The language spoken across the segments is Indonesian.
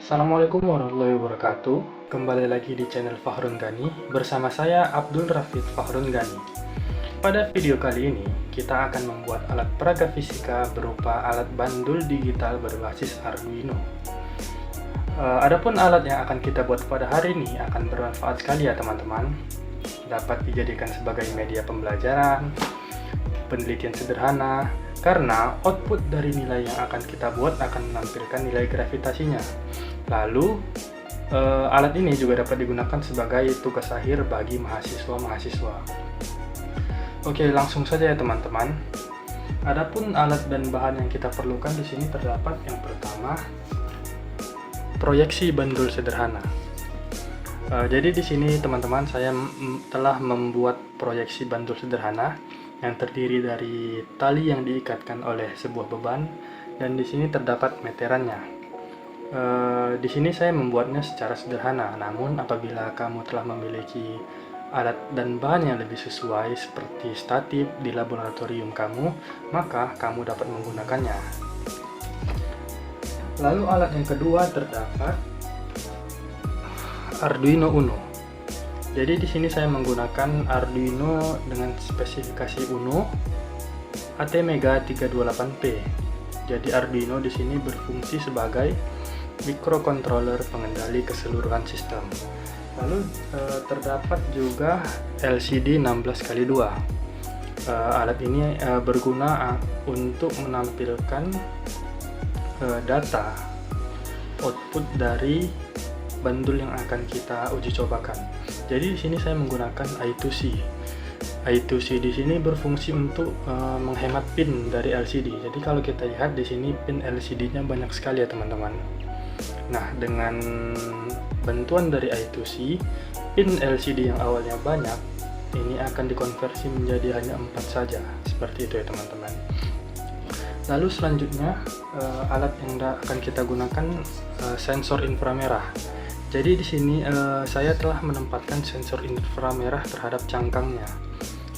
Assalamualaikum warahmatullahi wabarakatuh. Kembali lagi di channel Fahrun Gani bersama saya Abdul Rafid Fahrun Gani. Pada video kali ini kita akan membuat alat peraga fisika berupa alat bandul digital berbasis Arduino. Adapun alat yang akan kita buat pada hari ini akan bermanfaat sekali ya teman-teman. Dapat dijadikan sebagai media pembelajaran, penelitian sederhana, karena output dari nilai yang akan kita buat akan menampilkan nilai gravitasinya. Lalu, alat ini juga dapat digunakan sebagai tugas akhir bagi mahasiswa-mahasiswa. Oke, langsung saja ya teman-teman. Adapun alat dan bahan yang kita perlukan di sini terdapat yang pertama, proyeksi bandul sederhana. Jadi di sini teman-teman saya telah membuat proyeksi bandul sederhana yang terdiri dari tali yang diikatkan oleh sebuah beban, dan di sini terdapat meterannya. Di sini saya membuatnya secara sederhana, namun apabila kamu telah memiliki alat dan bahan yang lebih sesuai seperti statif di laboratorium kamu, maka kamu dapat menggunakannya. Lalu alat yang kedua terdapat Arduino Uno. Jadi di sini saya menggunakan Arduino dengan spesifikasi Uno ATmega 328P. Jadi Arduino di sini berfungsi sebagai microcontroller pengendali keseluruhan sistem. Lalu terdapat juga LCD 16x2. Alat ini berguna untuk menampilkan data output dari bandul yang akan kita uji cobakan. Jadi di sini saya menggunakan I2C. I2C di sini berfungsi untuk menghemat pin dari LCD. Jadi kalau kita lihat di sini pin LCD-nya banyak sekali ya teman-teman. Nah, dengan bantuan dari I2C, pin LCD yang awalnya banyak ini akan dikonversi menjadi hanya 4 saja. Seperti itu ya teman-teman. Lalu selanjutnya alat yang akan kita gunakan sensor inframerah. Jadi di sini saya telah menempatkan sensor inframerah terhadap cangkangnya.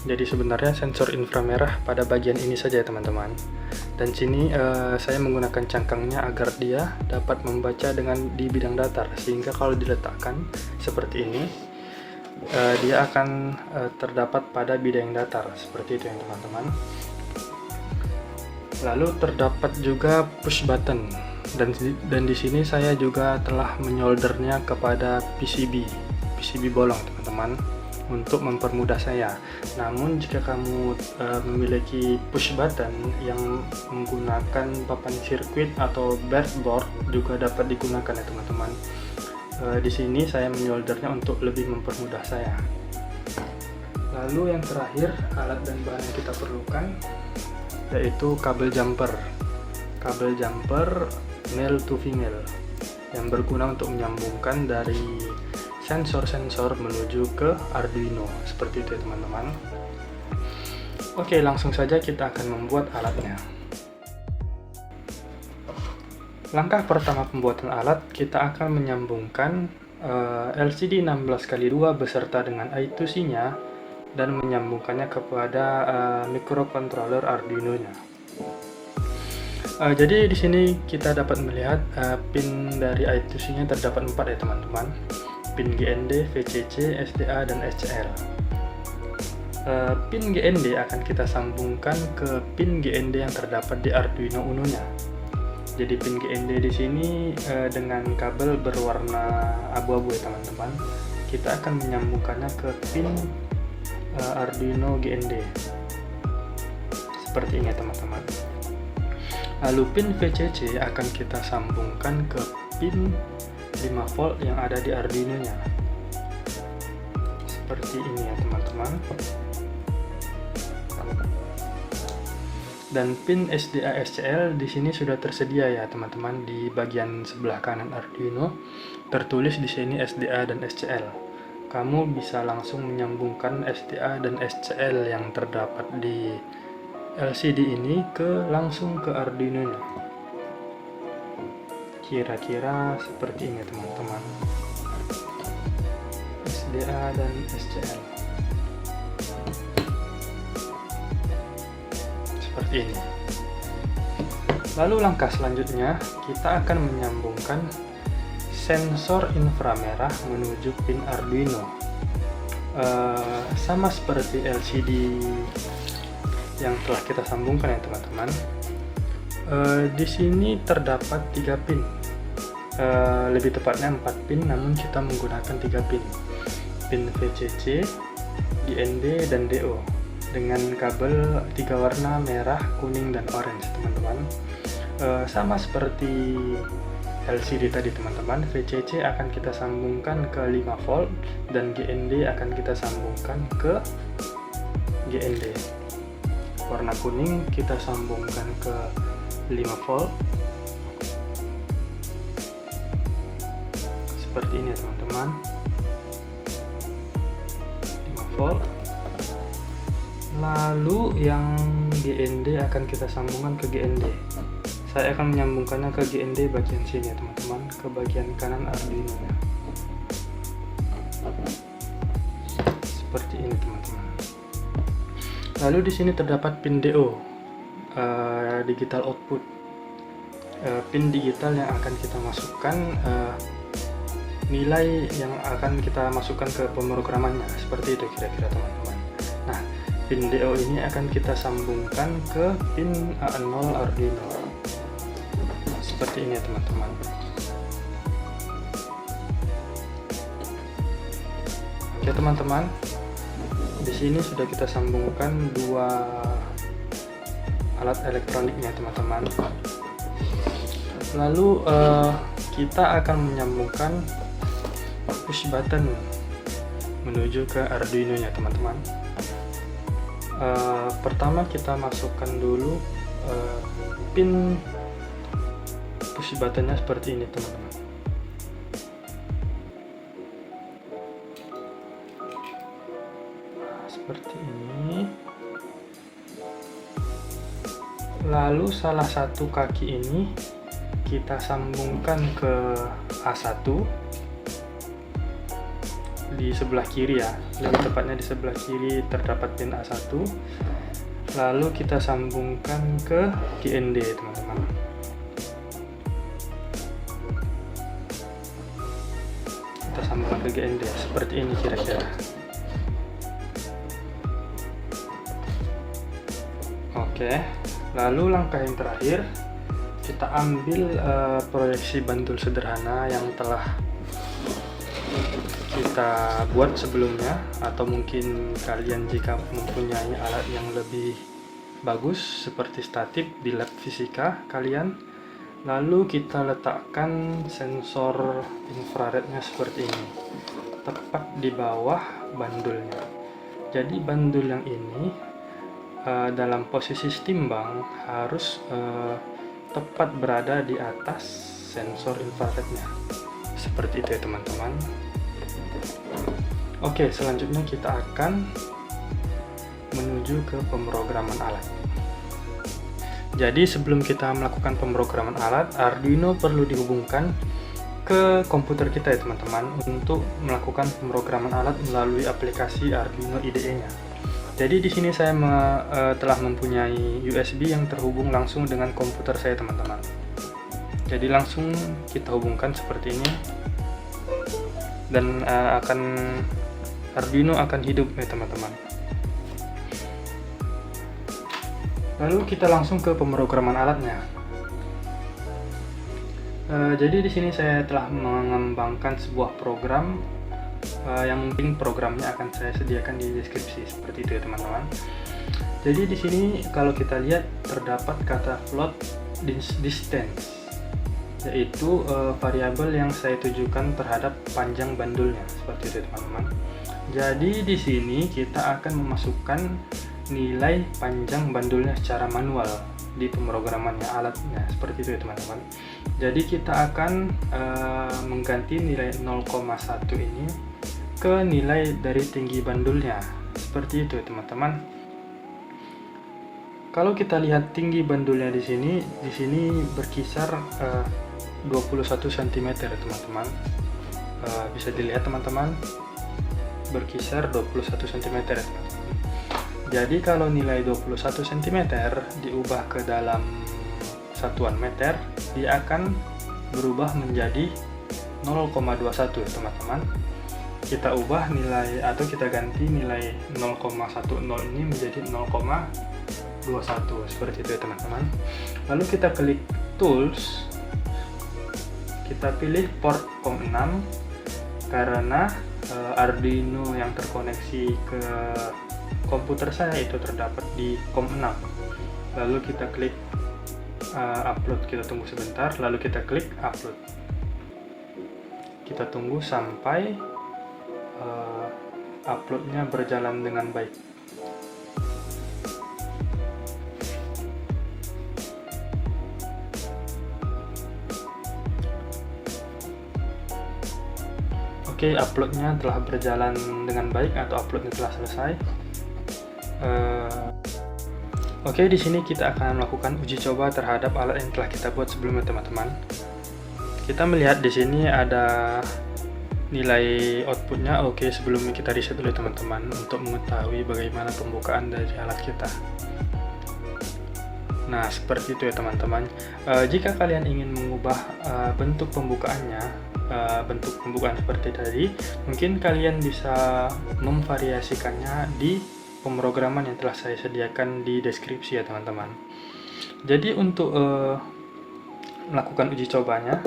Jadi sebenarnya sensor inframerah pada bagian ini saja ya teman-teman. Dan sini saya menggunakan cangkangnya agar dia dapat membaca di bidang datar, sehingga kalau diletakkan seperti ini dia akan terdapat pada bidang datar. Seperti itu ya teman-teman. Lalu terdapat juga push button. Dan di sini saya juga telah menyoldernya kepada PCB bolong teman-teman, untuk mempermudah saya. Namun jika kamu memiliki push button yang menggunakan papan sirkuit atau breadboard juga dapat digunakan ya teman-teman. Di sini saya menyoldernya untuk lebih mempermudah saya. Lalu yang terakhir, alat dan bahan yang kita perlukan yaitu kabel jumper male to female yang berguna untuk menyambungkan dari sensor-sensor menuju ke Arduino. Seperti itu ya teman-teman. Oke, langsung saja kita akan membuat alatnya. Langkah pertama pembuatan alat, kita akan menyambungkan LCD 16x2 beserta dengan I2C-nya dan menyambungkannya kepada microcontroller Arduino-nya. Jadi di sini kita dapat melihat pin dari I2C-nya terdapat 4 ya teman-teman. Pin GND, VCC, SDA, dan SCL. Pin GND akan kita sambungkan ke pin GND yang terdapat di Arduino Uno-nya. Jadi pin GND di sini dengan kabel berwarna abu-abu ya teman-teman. Kita akan menyambungkannya ke pin Arduino GND. Seperti ini ya teman-teman. Lalu pin VCC akan kita sambungkan ke pin 5 volt yang ada di Arduino-nya. Seperti ini ya teman-teman. Dan pin SDA SCL di sini sudah tersedia ya teman-teman, di bagian sebelah kanan Arduino tertulis di sini SDA dan SCL. Kamu bisa langsung menyambungkan SDA dan SCL yang terdapat di LCD ini langsung ke Arduino-nya. Kira-kira seperti ini teman-teman. SDA dan SCL. Seperti ini. Lalu langkah selanjutnya kita akan menyambungkan sensor inframerah menuju pin Arduino. Sama seperti LCD yang telah kita sambungkan ya teman-teman. Di sini terdapat 3 pin, lebih tepatnya 4 pin, namun kita menggunakan 3 pin. Pin VCC, GND, dan DO dengan kabel 3 warna merah, kuning, dan orange teman-teman. Sama seperti LCD tadi teman-teman, VCC akan kita sambungkan ke 5 volt dan GND akan kita sambungkan ke GND. Warna kuning kita sambungkan ke 5 volt seperti ini teman-teman, 5 volt. Lalu yang GND akan kita sambungkan ke GND. Saya akan menyambungkannya ke GND bagian sini ya teman-teman, ke bagian kanan Arduino ya. Seperti ini teman-teman. Lalu di sini terdapat pin DO, digital output, pin digital yang akan kita masukkan nilai yang akan kita masukkan ke pemrogramannya. Seperti itu kira-kira teman-teman. Nah, pin DO ini akan kita sambungkan ke pin A0 Arduino. Seperti ini ya teman-teman. Oke teman-teman, di sini sudah kita sambungkan 2 alat elektroniknya teman-teman. Lalu kita akan menyambungkan push button menuju ke Arduino nya teman-teman. Pertama kita masukkan dulu pin push buttonnya seperti ini teman-teman. Seperti ini. Lalu salah satu kaki ini kita sambungkan ke A1 di sebelah kiri ya, lebih tepatnya di sebelah kiri terdapat pin A1. Lalu kita sambungkan ke GND teman-teman. Kita sambungkan ke GND seperti ini kira-kira. Oke, lalu langkah yang terakhir kita ambil proyeksi bantul sederhana yang telah kita buat sebelumnya, atau mungkin kalian jika mempunyai alat yang lebih bagus seperti statif di lab fisika kalian. Lalu kita letakkan sensor infrarednya seperti ini, tepat di bawah bandulnya. Jadi bandul yang ini dalam posisi stimbang harus tepat berada di atas sensor infrarednya. Seperti itu ya teman-teman. Oke, selanjutnya kita akan menuju ke pemrograman alat. Jadi sebelum kita melakukan pemrograman alat, Arduino perlu dihubungkan ke komputer kita ya teman-teman untuk melakukan pemrograman alat melalui aplikasi Arduino IDE-nya. Jadi di sini saya telah mempunyai USB yang terhubung langsung dengan komputer saya teman-teman. Jadi langsung kita hubungkan seperti ini, dan Arduino akan hidup ya teman-teman. Lalu kita langsung ke pemrograman alatnya. Jadi di sini saya telah mengembangkan sebuah program yang mungkin programnya akan saya sediakan di deskripsi seperti itu ya teman-teman. Jadi di sini kalau kita lihat terdapat kata float distance, yaitu variabel yang saya tujukan terhadap panjang bandulnya seperti itu teman-teman. Jadi di sini kita akan memasukkan nilai panjang bandulnya secara manual di pemrogramannya alatnya seperti itu ya teman-teman. Jadi kita akan mengganti nilai 0,1 ini ke nilai dari tinggi bandulnya seperti itu ya teman-teman. Kalau kita lihat tinggi bandulnya di sini berkisar 21 cm teman-teman. Bisa dilihat teman-teman, berkisar 21 cm teman-teman. Jadi kalau nilai 21 cm diubah ke dalam satuan meter, dia akan berubah menjadi 0,21 ya teman-teman. Kita ubah nilai atau kita ganti nilai 0,10 ini menjadi 0,21 seperti itu ya teman-teman. Lalu kita klik tools, kita pilih port COM6 karena Arduino yang terkoneksi ke komputer saya itu terdapat di COM6. Lalu kita klik upload, kita tunggu sebentar, lalu kita klik upload. Kita tunggu sampai uploadnya berjalan dengan baik. Oke, uploadnya telah berjalan dengan baik atau uploadnya telah selesai. Oke, di sini kita akan melakukan uji coba terhadap alat yang telah kita buat sebelumnya teman-teman. Kita melihat di sini ada nilai outputnya. Oke, sebelumnya kita reset dulu teman-teman untuk mengetahui bagaimana pembukaan dari alat kita. Nah, seperti itu ya teman-teman. Jika kalian ingin mengubah bentuk pembukaannya, bentuk pembukaan seperti tadi, mungkin kalian bisa memvariasikannya di pemrograman yang telah saya sediakan di deskripsi ya teman-teman. Jadi untuk melakukan uji cobanya,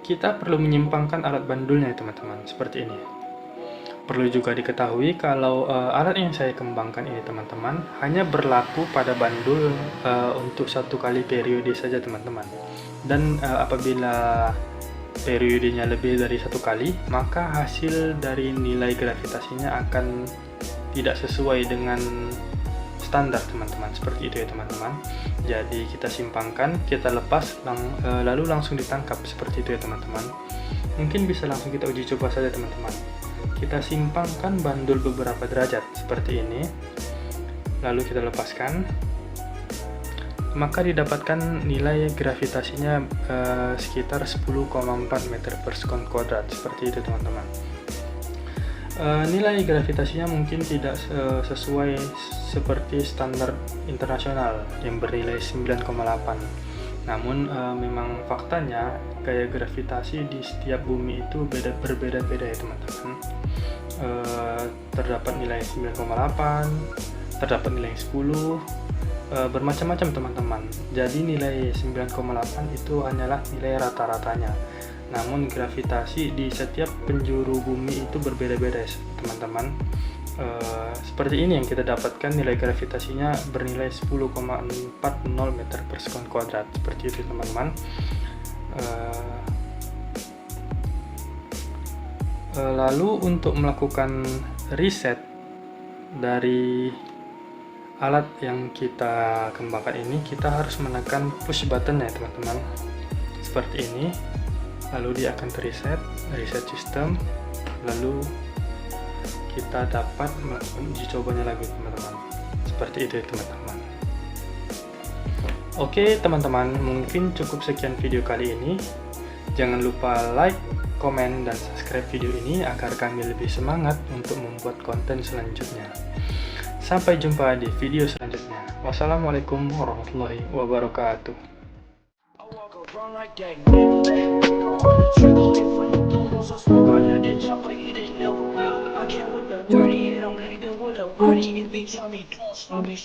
kita perlu menyimpangkan alat bandulnya ya teman-teman, seperti ini. Perlu juga diketahui kalau alat yang saya kembangkan ini teman-teman hanya berlaku pada bandul untuk satu kali periode saja teman-teman. Dan apabila periodenya lebih dari satu kali, maka hasil dari nilai gravitasinya akan tidak sesuai dengan standar teman-teman, seperti itu ya teman-teman. Jadi kita simpangkan, kita lepas, lalu langsung ditangkap, seperti itu ya teman-teman. Mungkin bisa langsung kita uji coba saja teman-teman. Kita simpangkan bandul beberapa derajat seperti ini, lalu kita lepaskan, maka didapatkan nilai gravitasinya sekitar 10,4 meter per sekon kuadrat, seperti itu teman-teman. Nilai gravitasinya mungkin tidak sesuai seperti standar internasional yang bernilai 9,8. Namun memang faktanya gaya gravitasi di setiap bumi itu berbeda-beda ya teman-teman. Terdapat nilai 9,8, terdapat nilai 10, bermacam-macam teman-teman. Jadi nilai 9,8 itu hanyalah nilai rata-ratanya. Namun gravitasi di setiap penjuru bumi itu berbeda-beda ya teman-teman. Seperti ini yang kita dapatkan, nilai gravitasinya bernilai 10,40 meter per sekon kuadrat, seperti itu teman-teman. Lalu untuk melakukan reset dari alat yang kita kembangkan ini, kita harus menekan push button ya teman-teman, seperti ini. Lalu dia akan reset sistem, lalu kita dapat melakukan uji cobanya lagi teman-teman, seperti itu ya teman-teman. Oke teman-teman, mungkin cukup sekian video kali ini. Jangan lupa like, komen, dan subscribe video ini agar kami lebih semangat untuk membuat konten selanjutnya. Sampai jumpa di video selanjutnya. Wassalamualaikum warahmatullahi wabarakatuh. Run like that, trigger it for the doors, I smoke on that chop, but you didn't know. I can't with the dirty, and I'm even with the party, and they tell me don't stop me.